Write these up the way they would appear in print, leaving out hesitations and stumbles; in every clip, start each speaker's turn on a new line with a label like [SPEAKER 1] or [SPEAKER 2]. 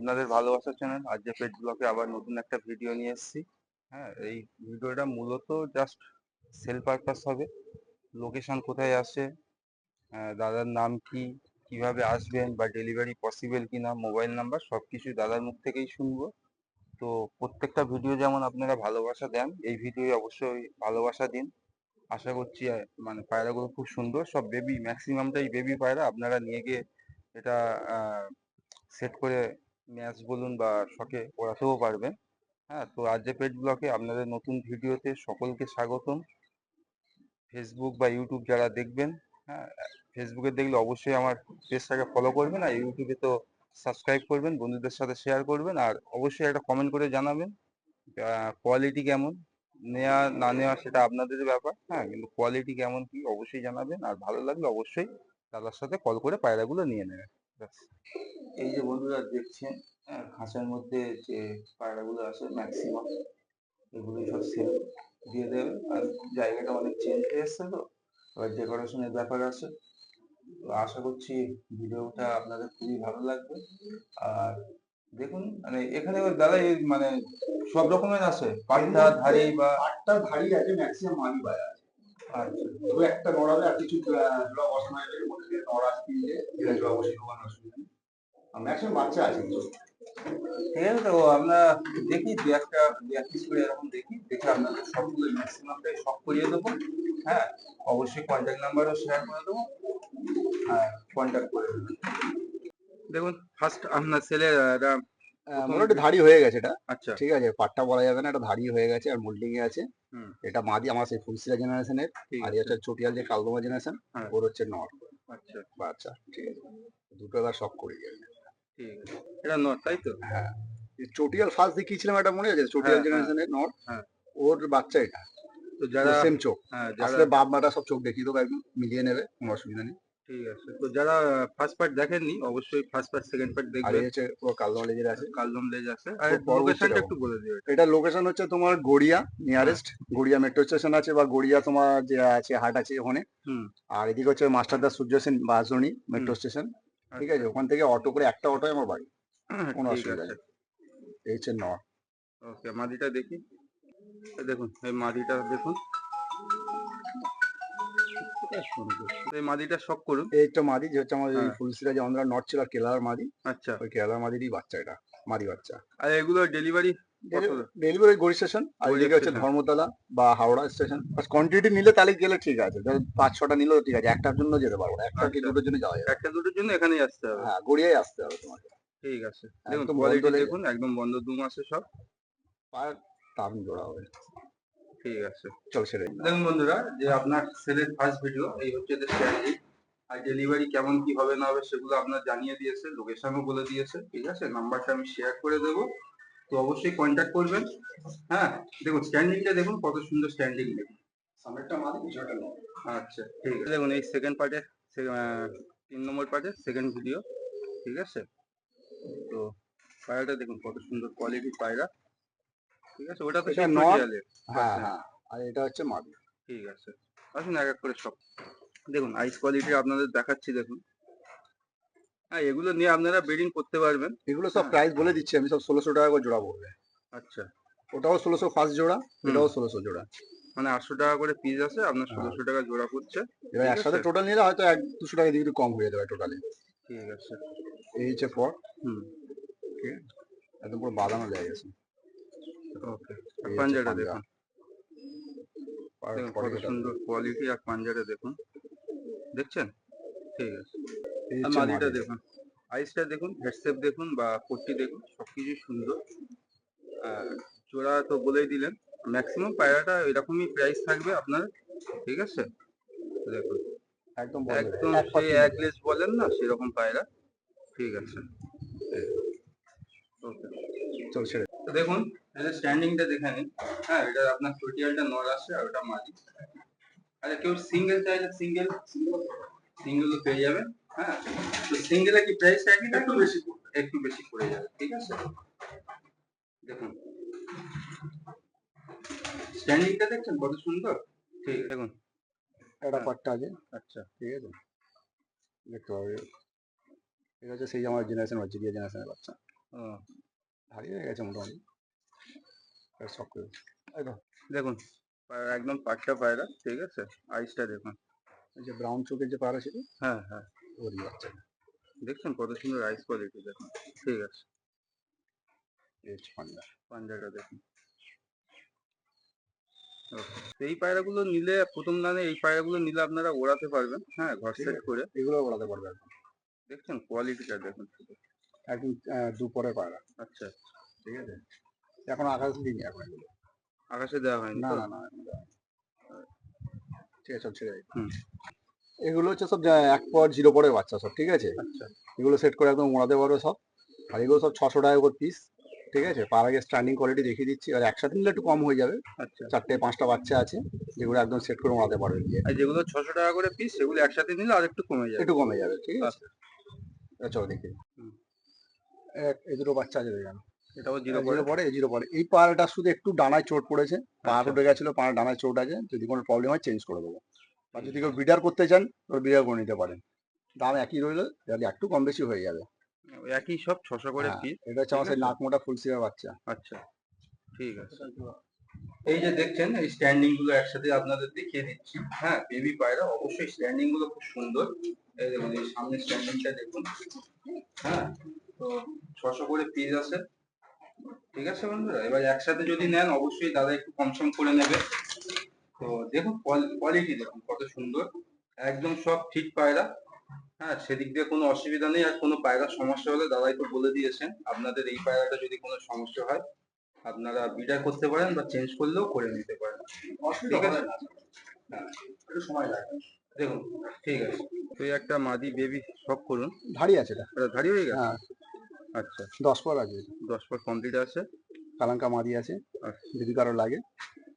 [SPEAKER 1] আপনাদের ভালোবাসার channel RJ পেট ব্লগে আবার নতুন একটা ভিডিও নিয়ে এসেছি। হ্যাঁ, এই ভিডিওটা মূলত জাস্ট সেল পারপাস হবে। লোকেশন কোথায় আসে, দাদার নাম কি, কিভাবে আসবেন বা ডেলিভারি পসিবল কিনা, মোবাইল নাম্বার সবকিছু দাদার মুখ থেকেই শুনবো। তো প্রত্যেকটা ভিডিও যেমন আপনারা ভালোবাসা দেন, এই ভিডিও অবশ্যই ভালোবাসা দিন। আশা করছি মানে পায়রাগুলো খুব সুন্দর, সব বেবি, ম্যাক্সিমামটাই বেবি পায়রা। আপনারা নিয়ে গিয়ে এটা সেট করে ম্যাচ বলুন বা শখে ওড়াতেও পারবেন। হ্যাঁ, তো আরজে পেট ব্লগে আপনাদের নতুন ভিডিওতে সকলকে স্বাগতম। ফেসবুক বা ইউটিউব যারা দেখবেন, হ্যাঁ, ফেসবুকে দেখলে অবশ্যই আমার পেজটাকে ফলো করবেন, আর ইউটিউবে তো সাবস্ক্রাইব করবেন, বন্ধুদের সাথে শেয়ার করবেন, আর অবশ্যই একটা কমেন্ট করে জানাবেন কোয়ালিটি কেমন। নেওয়া না নেওয়া সেটা আপনাদের ব্যাপার, হ্যাঁ, কিন্তু কোয়ালিটি কেমন কি অবশ্যই জানাবেন, আর ভালো লাগলে অবশ্যই দাদার সাথে কল করে পায়রাগুলো নিয়ে নেবেন। ব্যাস। এই যে বন্ধুরা দেখছেন, খাঁচার মধ্যে যে পায়রাগুলো আছে ম্যাক্সিমাম এগুলো সব সেল দিয়ে দেবে। আর জায়গাটা অনেক চেঞ্জ হয়ে এসছে, তো এবার ডেকোরেশনের ব্যাপার আছে। তো আশা করছি ভিডিওটা আপনাদের খুবই ভালো লাগবে। আর দেখুন, মানে এখানে ওই দাদা এই মানে সব রকমের আছে, পাট্টা ধারি বা
[SPEAKER 2] পাটটা ভারী আছে, ম্যাক্সিমাম মানি পায় আছে।
[SPEAKER 1] আচ্ছা,
[SPEAKER 2] তবে একটা নড়াবে আর কিছু জোড়া বসানো যাবে, মধ্যে দিয়ে নড়া কিনলে এটা জোড়া বসিয়ে দেওয়ার অসুবিধা নেই। আর ম্যাক্সিমাম বাচ্চা আছে কিছু।
[SPEAKER 1] ঠিক আছে। তো আমরা দেখি দু এক পিস করে এরকম দেখি, দেখে আপনাদের সবগুলো ম্যাক্সিমামটাই সব করিয়ে দেবো। হ্যাঁ, অবশ্যই কন্ট্যাক্ট নাম্বারও শেয়ার করে দেবো, হ্যাঁ, কন্ট্যাক্ট করে দেবেন। দেখুন, ফার্স্ট আপনার ছেলের
[SPEAKER 2] মোটামুটি ধাড়ি হয়ে গেছে এটা।
[SPEAKER 1] আচ্ছা।
[SPEAKER 2] ঠিক আছে, পাটটা বলা যাবে না, এটা ধাড়ি হয়ে গেছে আর মোল্ডিং এ আছে।
[SPEAKER 1] হুম।
[SPEAKER 2] এটা মাদি আমার সেই ফুলসিরা জেনারেশনের।
[SPEAKER 1] ঠিক
[SPEAKER 2] আর
[SPEAKER 1] আছে।
[SPEAKER 2] এটা চটিয়াল যে কালদমা জেনারেশন,
[SPEAKER 1] হ্যাঁ।
[SPEAKER 2] ওর হচ্ছে নর
[SPEAKER 1] আচ্ছা।
[SPEAKER 2] বাচ্চা। ঠিক আছে, দুটো এবার সব করে যাবে।
[SPEAKER 1] ঠিক আছে, এটা নর তাই তো?
[SPEAKER 2] হ্যাঁ, চটিয়াল ফার্স্ট দেখিয়েছিলাম, এটা মনে আছে, চটিয়াল
[SPEAKER 1] হ্যাঁ, হ্যাঁ,
[SPEAKER 2] জেনারেশনের নর।
[SPEAKER 1] হ্যাঁ।
[SPEAKER 2] ওর বাচ্চা এটা।
[SPEAKER 1] তো যারা
[SPEAKER 2] সেম চোখ।
[SPEAKER 1] হ্যাঁ, যারা
[SPEAKER 2] আসলে বাপ মাটা সব চোখ দেখিয়ে দেবো, একদম মিলিয়ে নেবে, কোনো অসুবিধা নেই।
[SPEAKER 1] ঠিক আছে। তো যারা ফার্স্ট পার্ট দেখেননি অবশ্যই ফার্স্ট পার্ট সেকেন্ড পার্ট
[SPEAKER 2] আর
[SPEAKER 1] দেখবেন।
[SPEAKER 2] এই হচ্ছে পুরো কালদমা লেজের আছে।
[SPEAKER 1] কালদম লেজ আছে। আর
[SPEAKER 2] খুব পরবর্তী
[SPEAKER 1] লোকেশনটা
[SPEAKER 2] দেখো,
[SPEAKER 1] একটু বলে দিও এটা।
[SPEAKER 2] এটা লোকেশন হচ্ছে তোমার গড়িয়া
[SPEAKER 1] হ্যাঁ।
[SPEAKER 2] নিয়ারেস্ট। গড়িয়া মেট্রো স্টেশন আছে, বা গড়িয়া তোমার যে আছে হাট আছে ওখানে।
[SPEAKER 1] হুম।
[SPEAKER 2] আর এদিকে হচ্ছে মাস্টারদা সূর্য সেন বাসনি
[SPEAKER 1] হুম।
[SPEAKER 2] Metro station. ঠিক
[SPEAKER 1] আচ্ছা।
[SPEAKER 2] আছে, ওখান থেকে অটো করে একটা অটোয় আমার বাড়ি, কোনো
[SPEAKER 1] ঠিক
[SPEAKER 2] অসুবিধা
[SPEAKER 1] আছে।
[SPEAKER 2] নেই। এই হচ্ছে নর।
[SPEAKER 1] ওকে, মাদিটা দেখি। এই দেখুন, এই মাদিটা দেখুন। এই মাদিটা শখ করুন।
[SPEAKER 2] এই একটা মাদি, যে হচ্ছে আমার এই
[SPEAKER 1] হ্যাঁ।
[SPEAKER 2] ফুলসিরা যে আমরা নর ছিল আর কেলার মাদি।
[SPEAKER 1] আচ্ছা।
[SPEAKER 2] ওই কেলার মাদিরই বাচ্চা এটা, মাদি বাচ্চা।
[SPEAKER 1] আর এগুলো ডেলিভারি কত?
[SPEAKER 2] ডেলিভারি গড়ি স্টেশন, আর
[SPEAKER 1] গড়িয়া
[SPEAKER 2] এদিকে হচ্ছে
[SPEAKER 1] স্টেশন।
[SPEAKER 2] ধর্মতলা বা হাওড়া স্টেশন। কোয়ান্টিটি নিলে তাহলে গেলে ঠিক আছে, ধর 5-6টা নিলেও ঠিক আছে, একটার জন্য যেতে পারবো না, একটা কি
[SPEAKER 1] আচ্ছা,
[SPEAKER 2] দুটোর জন্য যাওয়া যাবে।
[SPEAKER 1] একটা দুটোর জন্য এখানেই আসতে হবে।
[SPEAKER 2] হ্যাঁ, গড়িয়ায় আসতে হবে তোমাকে।
[SPEAKER 1] ঠিক আছে। দেখুন
[SPEAKER 2] একদম বন্ধ
[SPEAKER 1] কোয়ালিটি
[SPEAKER 2] লেগে
[SPEAKER 1] দেখুন, একদম বন্ধ দুম আছে সব।
[SPEAKER 2] পার দারুণ জোড়া হবে।
[SPEAKER 1] ঠিক আছে।
[SPEAKER 2] চল সেরে
[SPEAKER 1] দেখুন বন্ধুরা, যে আপনার ছেলের ফার্স্ট ভিডিও, এই হচ্ছে এদের স্ট্র্যাটেজি। আর ডেলিভারি কেমন কি হবে না হবে সেগুলো আপনার জানিয়ে দিয়েছে, লোকেশনও বলে দিয়েছে। ঠিক আছে, নাম্বারটা আমি শেয়ার করে দেবো, তো অবশ্যই কন্ট্যাক্ট করবেন। হ্যাঁ, দেখুন স্ট্যান্ডিংটা দেখুন, কত সুন্দর স্ট্যান্ডিং দেখুন।
[SPEAKER 2] সামনেরটা মাদি, পিছনেরটা নর।
[SPEAKER 1] আচ্ছা, ঠিক আছে। দেখুন এই সেকেন্ড পার্টের 3 নম্বর পার্টের সেকেন্ড ভিডিও। ঠিক আছে, তো পায়রাটা দেখুন কত সুন্দর কোয়ালিটির পায়রা। ঠিক আছে, ওটা তো
[SPEAKER 2] এটা
[SPEAKER 1] সেই
[SPEAKER 2] নর।
[SPEAKER 1] চটিয়ালের
[SPEAKER 2] হ্যাঁ
[SPEAKER 1] বাচ্চা।
[SPEAKER 2] হ্যাঁ, আর এটা হচ্ছে মাদি।
[SPEAKER 1] ঠিক আছে, আসুন এক এক করে সব দেখুন। আইস কোয়ালিটি আপনাদের দেখাচ্ছি, দেখুন। হ্যাঁ, এগুলো নিয়ে আপনারা ব্রিডিং করতে পারবেন।
[SPEAKER 2] এগুলো সব
[SPEAKER 1] হ্যাঁ।
[SPEAKER 2] প্রাইস বলে দিচ্ছি আমি, সব 1600 টাকা করে জোড়া পড়বে।
[SPEAKER 1] আচ্ছা।
[SPEAKER 2] ওটাও 1600 ফার্স্ট জোড়া,
[SPEAKER 1] হুম।
[SPEAKER 2] এটাও 1600 জোড়া।
[SPEAKER 1] মানে 800 টাকা করে পিস আছে, আপনার
[SPEAKER 2] হ্যাঁ,
[SPEAKER 1] 1600 টাকা জোড়া পড়ছে।
[SPEAKER 2] এবার
[SPEAKER 1] ঠিক
[SPEAKER 2] একসাথে
[SPEAKER 1] আছে।
[SPEAKER 2] টোটাল নিলে হয়তো 100-200 টাকা দিয়ে একটু কম হয়ে যাবে টোটালি।
[SPEAKER 1] ঠিক আছে।
[SPEAKER 2] এই হচ্ছে ফর।
[SPEAKER 1] হুম।
[SPEAKER 2] ঠিক আছে, একদম পুরো বাঁধানো যায় গেছে।
[SPEAKER 1] ওকে। আর
[SPEAKER 2] এই হচ্ছে
[SPEAKER 1] পাঞ্জাটা
[SPEAKER 2] পাঞ্জা।
[SPEAKER 1] দেখুন,
[SPEAKER 2] আর
[SPEAKER 1] দেখুন কত
[SPEAKER 2] পরে এটা
[SPEAKER 1] সুন্দর কোয়ালিটি, আর পাঞ্জাটা দেখুন, দেখছেন? ঠিক আছে।
[SPEAKER 2] এই
[SPEAKER 1] আর
[SPEAKER 2] হচ্ছে
[SPEAKER 1] মাদিটা
[SPEAKER 2] মাদি।
[SPEAKER 1] দেখুন, আইসটা দেখুন, হেডসেপ দেখুন বা পট্টি দেখুন, সবকিছুই সুন্দর। আর জোড়া তো বলেই দিলেন। ম্যাক্সিমাম পায়রাটা এরকমই প্রাইস থাকবে আপনার। ঠিক আছে, দেখুন
[SPEAKER 2] একদম বন্ধ
[SPEAKER 1] একদম
[SPEAKER 2] এক
[SPEAKER 1] সেই
[SPEAKER 2] পার্সেন্ট নেবে।
[SPEAKER 1] একলেস বলেন না, সেরকম পায়রা। ঠিক আছে। ওকে।
[SPEAKER 2] চল ছেড়ে।
[SPEAKER 1] তো দেখুন, এটা স্ট্যান্ডিংটা দেখে নিন। হ্যাঁ, এটা আপনার চটিয়ালটা নর আসছে, আর ওটা মাদি। আচ্ছা, কেউ সিঙ্গেল চাইলে সিঙ্গেলও পেয়ে যাবেন। হ্যাঁ, তো সিঙ্গেলে কি প্রাইস একই না একটু বেশি পড়ে যাবে। ঠিক আছে, দেখুন স্ট্যান্ডিংটা দেখছেন কত সুন্দর। ঠিক আছে, দেখুন।
[SPEAKER 2] একটা
[SPEAKER 1] হ্যাঁ।
[SPEAKER 2] পাট্টা আছে।
[SPEAKER 1] আচ্ছা।
[SPEAKER 2] ঠিক আছে, দেখতে পাবে। এটা হচ্ছে সেই আমার জেনারেশন বাচ্চা, জিরিয়া জেনারেশনের বাচ্চা।
[SPEAKER 1] ও,
[SPEAKER 2] হারিয়ে গেছে মোটামুটি। সব করে
[SPEAKER 1] একদম দেখুন একদম পাট্টা পায়রা, ঠিক আছে, আইসটা দেখুন।
[SPEAKER 2] এই যে ব্রাউন চোখের যে পায়রা ছিল
[SPEAKER 1] হ্যাঁ হ্যাঁ,
[SPEAKER 2] ওরই বাচ্চা।
[SPEAKER 1] দেখছেন কত সুন্দর আইস কোয়ালিটি দেখুন। ঠিক আছে,
[SPEAKER 2] এই হচ্ছে পান্ডা।
[SPEAKER 1] পাঞ্জাটা দেখুন। ওকে, এই পায়রাগুলো নিলে প্রথম দানে এই পায়রাগুলো নিলে আপনারা ওড়াতে পারবেন, হ্যাঁ, ঘর
[SPEAKER 2] ঠিক
[SPEAKER 1] সেট
[SPEAKER 2] আছে,
[SPEAKER 1] করে।
[SPEAKER 2] এগুলো ওড়াতে পারবে একদম।
[SPEAKER 1] দেখছেন কোয়ালিটিটা দেখুন শুধু।
[SPEAKER 2] একদম দুপুরের পায়রা।
[SPEAKER 1] আচ্ছা,
[SPEAKER 2] ঠিক আছে, এখন আকাশ দিইনি এখন এগুলো।
[SPEAKER 1] আকাশে দেওয়া হয়নি
[SPEAKER 2] না
[SPEAKER 1] তো?
[SPEAKER 2] না না এখন দেওয়া হয়নি। ঠিক আছে, সব ছেড়ে দিই।
[SPEAKER 1] হুম,
[SPEAKER 2] এগুলো হচ্ছে সব 1 পর 0 পরের বাচ্চা সব, ঠিক আছে।
[SPEAKER 1] আচ্ছা
[SPEAKER 2] এগুলো সেট করে একদম ওড়াতে পারবে সব। আর এগুলো সব 600 টাকা করে পিস, ঠিক আছে। পার আগে স্ট্যান্ডিং কোয়ালিটি দেখিয়ে দিচ্ছি, আর একসাথে নিলে একটু কম হয়ে যাবে।
[SPEAKER 1] আচ্ছা।
[SPEAKER 2] 4-5টা বাচ্চা আছে যেগুলো একদম সেট করে ওড়াতে পারবে গিয়ে,
[SPEAKER 1] আর যেগুলো 600 টাকা করে পিস সেগুলো একসাথে নিলে আর একটু কমে যাবে।
[SPEAKER 2] একটু কমে যাবে, ঠিক আছে।
[SPEAKER 1] আচ্ছা।
[SPEAKER 2] চলো দেখি।
[SPEAKER 1] হুম,
[SPEAKER 2] এই দুটো বাচ্চা আছে দেখেন,
[SPEAKER 1] এটাও জিরো
[SPEAKER 2] 0
[SPEAKER 1] পরে।
[SPEAKER 2] পরে 0 পরে। এই পাড়াটা শুধু একটু ডানায় চোট পড়েছে, পা
[SPEAKER 1] আচ্ছা,
[SPEAKER 2] উঠে গেছিল, পা ডানায় চোট আছে। যদি কোনো প্রবলেম হয় চেঞ্জ করে দেবো। আর
[SPEAKER 1] ঠিক
[SPEAKER 2] যদি
[SPEAKER 1] আছে।
[SPEAKER 2] কেউ বিডার করতে চান তো বিডার করে নিতে পারেন। দাম একই রইলো, তাহলে একটু কম বেশি হয়ে যাবে।
[SPEAKER 1] ওই একই সব 600 করে
[SPEAKER 2] হ্যাঁ,
[SPEAKER 1] পিস।
[SPEAKER 2] এটা হচ্ছে
[SPEAKER 1] ঠিক
[SPEAKER 2] আমার সেই
[SPEAKER 1] আছে,
[SPEAKER 2] নাক মোটা ফুলসিয়ার বাচ্চা।
[SPEAKER 1] আচ্ছা, ঠিক আছে। এই যে দেখছেন এই স্ট্যান্ডিং গুলো একসাথে আপনাদের দেখিয়ে দিচ্ছি। হ্যাঁ, বেবি পায়রা অবশ্যই স্ট্যান্ডিং গুলো খুব সুন্দর। এই দেখুন এই সামনের স্ট্যান্ডিংটা দেখুন। হ্যাঁ, তো 600 করে পিস আছে। ঠিক আছে বন্ধুরা, এবার একসাথে যদি নেন অবশ্যই দাদা একটু কম সম করে নেবে। তো দেখুন কোয়ালিটি দেখুন কত সুন্দর, একদম সব ঠিক পায়রা। হ্যাঁ, সেদিক দিয়ে কোনো অসুবিধা নেই। আর কোনো পায়রার সমস্যা হলে দাদাই তো বলে দিয়েছেন, আপনাদের এই পায়রাটা যদি কোনো সমস্যা হয় আপনারা বিটা করতে পারেন বা চেঞ্জ করলেও করে নিতে পারেন।
[SPEAKER 2] অসুবিধা
[SPEAKER 1] ঠিক
[SPEAKER 2] হবে
[SPEAKER 1] আছে,
[SPEAKER 2] না, হ্যাঁ, একটু সময় লাগে।
[SPEAKER 1] দেখুন, ঠিক আছে। তো এই একটা মাদি বেবি শখ করুন।
[SPEAKER 2] ধাড়ি আছে এটা।
[SPEAKER 1] এটা ধাড়ি হয়ে গেছে?
[SPEAKER 2] হ্যাঁ,
[SPEAKER 1] আচ্ছা,
[SPEAKER 2] 10 পর আছে এটা।
[SPEAKER 1] 10 পর কমপ্লিট আছে।
[SPEAKER 2] কালাঙ্কা মাদি আছে,
[SPEAKER 1] আচ্ছা,
[SPEAKER 2] যদি কারো লাগে।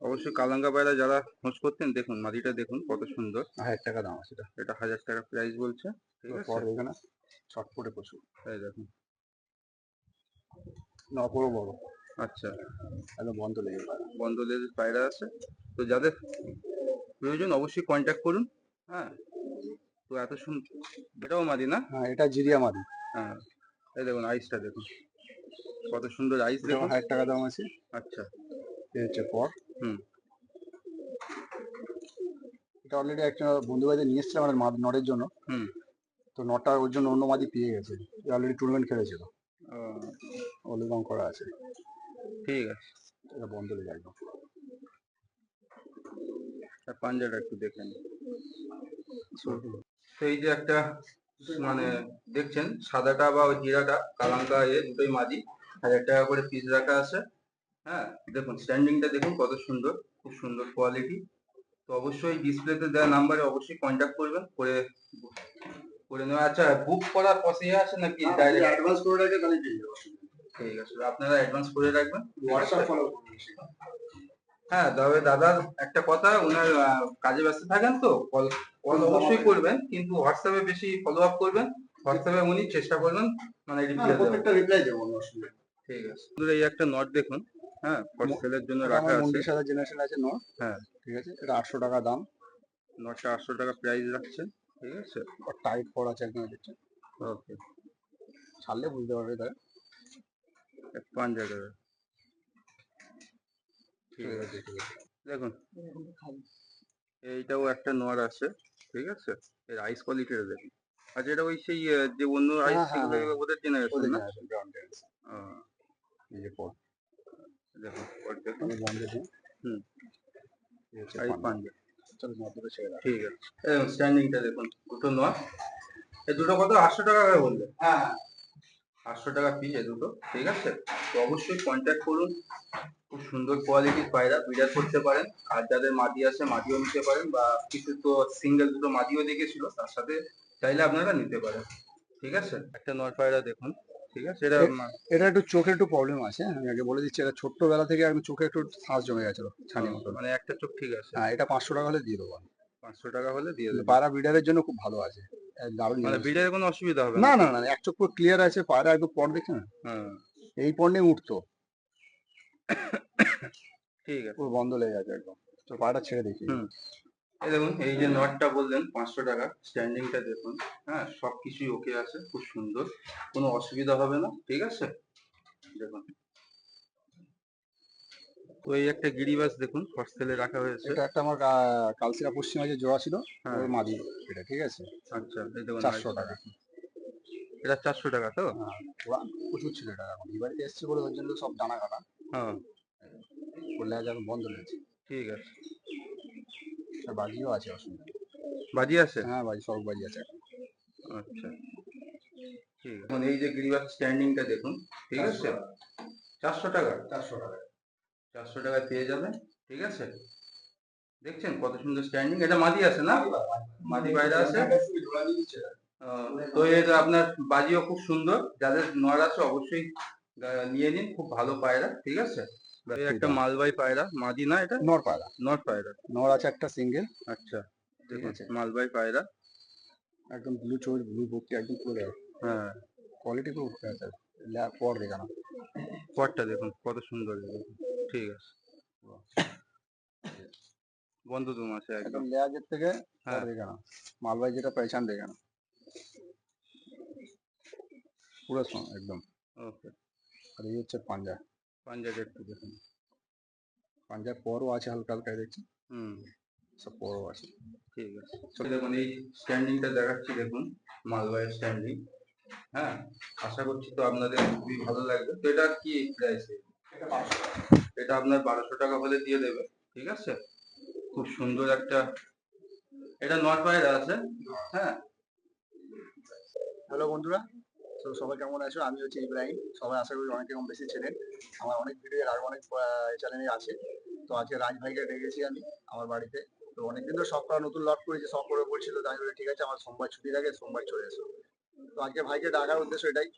[SPEAKER 1] অবশ্যই কালাঙ্গা পায়রা যারা খোঁজ করতেন দেখুন মাদিটা দেখুন কত সুন্দর।
[SPEAKER 2] 1000 টাকা দাম আছে এটা।
[SPEAKER 1] এটা 1000 টাকা প্রাইস বলছে। ঠিক
[SPEAKER 2] এবার
[SPEAKER 1] আছে,
[SPEAKER 2] পর দেখবে না, ছটপটে প্রচুর।
[SPEAKER 1] এই দেখুন।
[SPEAKER 2] নপরও বড়,
[SPEAKER 1] আচ্ছা,
[SPEAKER 2] একদম বন্ধ লেগে পারে।
[SPEAKER 1] বন্ধলের পায়রা আছে। তো যাদের প্রয়োজন অবশ্যই কন্ট্যাক্ট করুন। হ্যাঁ, তো এত সুন্দর, এটাও মাদি না?
[SPEAKER 2] হ্যাঁ, এটা জিরিয়া মাদি।
[SPEAKER 1] হ্যাঁ, এই দেখুন আইসটা দেখুন কত সুন্দর আইস
[SPEAKER 2] এটা
[SPEAKER 1] দেখুন।
[SPEAKER 2] 1000 টাকা দাম আছে।
[SPEAKER 1] আচ্ছা,
[SPEAKER 2] এই হচ্ছে পর।
[SPEAKER 1] হুম,
[SPEAKER 2] এটা অলরেডি একটা বন্ধু বাড়িতে নিয়ে এসেছিলাম আমার নরের জন্য।
[SPEAKER 1] হুম,
[SPEAKER 2] তো নটা ওর জন্য অন্য মাদি পেয়ে গেছে, অলরেডি টুর্নামেন্ট খেলেছিল,
[SPEAKER 1] ও,
[SPEAKER 2] অলরেডি রং করা আছে।
[SPEAKER 1] ঠিক আছে।
[SPEAKER 2] এটা বন্ধ লেগে একদম।
[SPEAKER 1] আর পাঞ্জাটা একটু দেখে নিন। তো এই যে একটা মানে দেখছেন সাদাটা বা ওই জিরাটা কালাঙ্কা দুটোই মাদি, 1000 টাকা করে পিস রাখা আছে। হ্যাঁ, দেখুন স্ট্যান্ডিংটা দেখুন কত সুন্দর, খুব সুন্দর কোয়ালিটি। তো অবশ্যই ডিসপ্লেতে দেওয়া নাম্বারে অবশ্যই কন্ট্যাক্ট করবেন, করে করে নেওয়া। আচ্ছা, বুক করার প্রসিজার আছে নাকি ডাইরেক্ট?
[SPEAKER 2] অ্যাডভান্স করে রাখে তাহলে পেয়ে যাবো।
[SPEAKER 1] ঠিক আছে, আপনারা অ্যাডভান্স করে রাখবেন। ঠিক আছে?
[SPEAKER 2] হোয়াটসঅ্যাপ ফলো করুন।
[SPEAKER 1] হ্যাঁ, তবে দাদার একটা কথা, ওনার কাজে ব্যস্ত থাকেন তো কল কল অবশ্যই করবেন, কিন্তু হোয়াটসঅ্যাপে বেশি ফলো আপ করবেন। হোয়াটসঅ্যাপে উনি চেষ্টা করবেন মানে রিপ্লাই দেওয়ার।
[SPEAKER 2] প্রত্যেকটা রিপ্লাই দেবো, কোনো অসুবিধা নেই।
[SPEAKER 1] ঠিক আছে, বন্ধুরা, এই একটা নট দেখুন। হ্যাঁ, ফর সেলের জন্য
[SPEAKER 2] এটা
[SPEAKER 1] রাখা
[SPEAKER 2] আমার
[SPEAKER 1] আছে।
[SPEAKER 2] মন্দির সাদা জেনারেশন আছে নট।
[SPEAKER 1] হ্যাঁ,
[SPEAKER 2] ঠিক আছে, এটা 800 টাকা দাম।
[SPEAKER 1] নটটা 800 টাকা প্রাইস রাখছে। ঠিক আছে,
[SPEAKER 2] টাইট পড় আছে একদম, দেখছে
[SPEAKER 1] ওকে,
[SPEAKER 2] ছাড়লে বুঝতে পারবে তাই।
[SPEAKER 1] পাঞ্জাবের। ঠিক
[SPEAKER 2] চলে
[SPEAKER 1] আছে,
[SPEAKER 2] দেখে
[SPEAKER 1] দেখুন এইটাও একটা নর আছে। ঠিক আছে, এর আইস কোয়ালিটিটা দেখুন। আচ্ছা, এটা ওই সেই যে অন্য আইস
[SPEAKER 2] হ্যাঁ হ্যাঁ
[SPEAKER 1] যেগুলো
[SPEAKER 2] হ্যাঁ,
[SPEAKER 1] ওদের জেনারেশন
[SPEAKER 2] ওদের
[SPEAKER 1] না?
[SPEAKER 2] Generation brown generation.
[SPEAKER 1] আহ,
[SPEAKER 2] এই যে পড়,
[SPEAKER 1] দেখুন পর দেখুন।
[SPEAKER 2] আমি বন্ধ দিই।
[SPEAKER 1] হুম,
[SPEAKER 2] এই হচ্ছে
[SPEAKER 1] এই
[SPEAKER 2] পান্ডা।
[SPEAKER 1] পাঞ্জাব।
[SPEAKER 2] চলো নটটা ছেড়ে দাও।
[SPEAKER 1] ঠিক আছে, স্ট্যান্ডিংটা দেখুন দুটো নর। এই দুটো কত, 800 টাকা করে বললে?
[SPEAKER 2] হ্যাঁ হ্যাঁ,
[SPEAKER 1] 800 টাকা পিস এ দুটো। ঠিক আছে, তো অবশ্যই কন্ট্যাক্ট করুন। খুব সুন্দর কোয়ালিটির পায়রা, বিডার করতে পারেন। আর যাদের মাদি আছে মাদিও নিতে পারেন, বা কিছু তো সিঙ্গেল দুটো মাদিও দেখেছিল, তার সাথে চাইলে আপনারা নিতে পারেন। ঠিক আছে, একটা নর পায়রা দেখুন। ঠিক আছে, এটা
[SPEAKER 2] এটা একটু চোখের একটু প্রবলেম আছে, আমি আগে বলে দিচ্ছি। এটা ছোট্টবেলা থেকে একদম চোখে একটু শ্বাস জমে গেছিল, ছানি মতন।
[SPEAKER 1] মানে একটা চোখ ঠিক আছে।
[SPEAKER 2] হ্যাঁ, এটা 500 টাকা হলে দিয়ে দেবো আমি।
[SPEAKER 1] 500 টাকা হলে দিয়ে
[SPEAKER 2] কিন্তু
[SPEAKER 1] দেবেন।
[SPEAKER 2] পায়রা ব্রিডারের জন্য খুব ভালো আছে, দারুণ
[SPEAKER 1] মানে
[SPEAKER 2] জিনিস।
[SPEAKER 1] বিডারের কোনো অসুবিধা হবে
[SPEAKER 2] না
[SPEAKER 1] না তো?
[SPEAKER 2] না না না, এক চোখ পুরো ক্লিয়ার আছে, পায়রা একদম পর দেখছে না,
[SPEAKER 1] হ্যাঁ,
[SPEAKER 2] এই পর নিয়ে উঠতো,
[SPEAKER 1] ঠিক আছে।
[SPEAKER 2] পুরো বন্ধ লেগে গেছে একদম। তো পায়রা ছেড়ে দেখি।
[SPEAKER 1] হুম, এই দেখুন এই যে নটটা বললেন 500 টাকা, স্ট্যান্ডিংটা দেখুন। হ্যাঁ, সবকিছুই ওকে আছে, খুব সুন্দর, কোনো অসুবিধা হবে না। ঠিক আছে, দেখুন। তো এই একটা গিরিবাস দেখুন ফর সেলে রাখা হয়েছে।
[SPEAKER 2] এটা একটা আমার কালসিরা পশ্চিমা যে জোড়া ছিল
[SPEAKER 1] হ্যাঁ।
[SPEAKER 2] ওর মাদি, এটা ঠিক আছে।
[SPEAKER 1] আচ্ছা, এই দেখুন
[SPEAKER 2] 400 টাকা।
[SPEAKER 1] এটা 400 টাকা তো?
[SPEAKER 2] হ্যাঁ, ওরা প্রচুর ছিল এটা, এখন এই বাড়িতে এসছে বলে ওর জন্য সব ডানা কাটা
[SPEAKER 1] হ্যাঁ,
[SPEAKER 2] করলে আজ এখন বন্ধ রয়েছে।
[SPEAKER 1] ঠিক আছে।
[SPEAKER 2] আর বাজিও আছে, অসুবিধা নেই।
[SPEAKER 1] বাজি আছে?
[SPEAKER 2] হ্যাঁ বাজি, সব বাজি আছে।
[SPEAKER 1] আচ্ছা, ঠিক আছে। এখন এই যে গিরিবাস স্ট্যান্ডিংটা দেখুন, ঠিক আছে? 400 টাকা?
[SPEAKER 2] 400 টাকা।
[SPEAKER 1] 400 টাকায় পেয়ে যাবেন, ঠিক আছে? দেখছেন কত সুন্দর স্ট্যান্ডিং। এটা মাদি আছে না? মাদি পায়রা আছে। তো এর আপনার বাজিও খুব সুন্দর। যাদের নর আছে অবশ্যই নিয়ে নিন, খুব ভালো পায়রা, ঠিক আছে? এই একটা মালবাই পায়রা, মাদি না এটা?
[SPEAKER 2] নর পায়রা।
[SPEAKER 1] নর পায়রা।
[SPEAKER 2] নর আছে একটা সিঙ্গেল।
[SPEAKER 1] আচ্ছা,
[SPEAKER 2] ঠিক
[SPEAKER 1] ঠিক
[SPEAKER 2] আছে।
[SPEAKER 1] আছে, মালবাই পায়রা।
[SPEAKER 2] একদম ব্লু চোখ, ব্লু বুকটি একদম পুরো দেয়,
[SPEAKER 1] হ্যাঁ,
[SPEAKER 2] কোয়ালিটি পুরো উঠতে আছে। পর দেখানো
[SPEAKER 1] পরটা দেখুন কত সুন্দর, দেখুন। ঠিক আছে, বন্ধ দুম আছে একদম।
[SPEAKER 2] একদম লেয়াজের থেকে পর
[SPEAKER 1] হ্যাঁ,
[SPEAKER 2] দেখানো, মালবাই যেটা পেছন দেখানো পুরো একদম।
[SPEAKER 1] ওকে।
[SPEAKER 2] আর এই হচ্ছে পাঞ্জা।
[SPEAKER 1] পাঞ্জাটা একটু দেখুন।
[SPEAKER 2] পাঞ্জার পরও আছে হালকা হালকা, দেখছি
[SPEAKER 1] হুম,
[SPEAKER 2] সব পরও আছে।
[SPEAKER 1] ঠিক আছে। তো দেখুন এই স্ট্যান্ডিংটা দেখাচ্ছি, দেখুন মালবাইয়ের স্ট্যান্ডিং। হ্যাঁ, আশা করছি তো আপনাদের খুবই ভালো লাগবে। তো এটা কি প্রাইস? এটা আপনার 1200 টাকা হলে দিয়ে দেবে, ঠিক আছে? খুব সুন্দর একটা, এটা নর পায়রা আছে। হ্যাঁ।
[SPEAKER 2] হ্যালো বন্ধুরা, তো সবাই কেমন আছো? আমি হচ্ছে ইব্রাহিম। সবাই আশা করি অনেক কম বেশি ছিলেন। আমার অনেক ভিডিও আর অনেক চ্যানেলে আছে। তো আজকে রাজ ভাইকে ডেকেছি আমি আমার বাড়িতে। তো অনেকদিন ধরে শখ করা, নতুন লট করেছি, শখ করে বলছিল, তাই বলে ঠিক আছে আমার সোমবার ছুটি থাকে, সোমবার চলে এসো। তো আজকে ভাইকে ডাকার উদ্দেশ্য এটাই।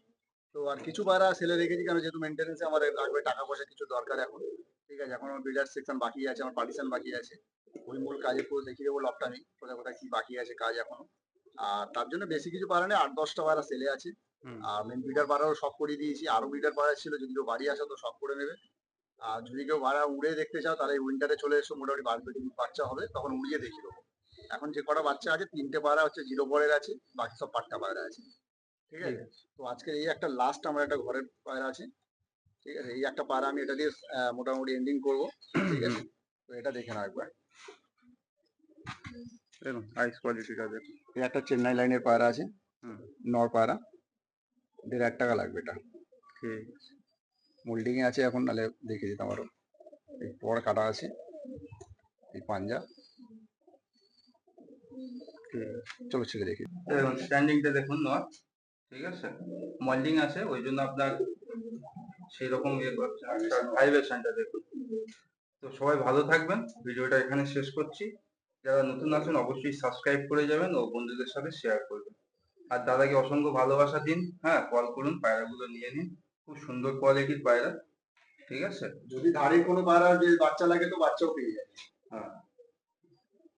[SPEAKER 2] তো আর কিছু পায়রা সেলে রেখেছি, কারণ যেহেতু মেনটেন্যান্সে আমার লাগবে টাকা পয়সা কিছু দরকার এখন। ঠিক আছে, এখন আমার বিল্ডার সেকশন বাকি আছে, আমার পার্টিশন বাকি আছে। ওই মূল কাজে পুরো দেখিয়ে দেবো লটটা নেই, কোথায় কোথায় কি বাকি আছে কাজ এখনো। আর তার জন্য বেশি কিছু পায়রা নেই, 8-10টা পায়রা সেলে আছে।
[SPEAKER 1] হুম,
[SPEAKER 2] আর মেন ব্রিডার পায়রাও শখ করে দিয়েছি, আরো ব্রিডার পায়রা ছিল, যদি কেউ বাড়ি আসো তো শখ করে নেবে। আর যদি কেউ ভাড়া উড়ে দেখতে চাও তাহলে উইন্টারে চলে এসো, মোটামুটি বাচ্চা হবে তখন উড়িয়ে দেখিয়ে দেবো। এখন যে কটা বাচ্চা আছে 3টে পায়রা হচ্ছে জিরো বরের আছে, বাকি সব পাট্টা পায়রা আছে। ঠিক আছে, তো আজকে এই একটা লাস্ট আমার একটা ঘরের পায়রা আছে। ঠিক আছে, এই একটা পায়রা আমি এটা দিয়ে মোটামুটি এন্ডিং করবো। ঠিক আছে, তো এটা দেখে নাও একবার।
[SPEAKER 1] দেখুন আইস কোয়ালিটিটা দেখুন।
[SPEAKER 2] এই একটা চেন্নাই লাইনের পায়রা আছে,
[SPEAKER 1] হুম,
[SPEAKER 2] নর পায়রা, 1.5 টাকা লাগবে এটা।
[SPEAKER 1] ঠিক আছে।
[SPEAKER 2] মোল্ডিং এ আছে এখন, নাহলে দেখিয়ে দিতাম আরো। এই পর কাটা আছে, এই পাঞ্জা।
[SPEAKER 1] ঠিক আছে।
[SPEAKER 2] চলো ছেড়ে দেখি।
[SPEAKER 1] দেখুন স্ট্যান্ডিংটা দেখুন নর, ঠিক আছে? মল্ডিং আছে, ওই জন্য আপনার সেই রকম ইয়ে করছে। ভাইব্রেশনটা দেখুন। তো সবাই ভালো থাকবেন, ভিডিওটা এখানে শেষ করছি। যারা নতুন আছেন অবশ্যই সাবস্ক্রাইব করে যাবেন ও বন্ধুদের সাথে শেয়ার করবেন। আর দাদাকে অসংখ্য ভালোবাসা দিন। হ্যাঁ, কল করুন, পায়রাগুলো নিয়ে নিন। খুব সুন্দর কোয়ালিটির পায়রা, ঠিক আছে?
[SPEAKER 2] যদি ধারে কোনো পায়রা যে বাচ্চা লাগে তো বাচ্চাও পেয়ে যাবে।
[SPEAKER 1] হ্যাঁ।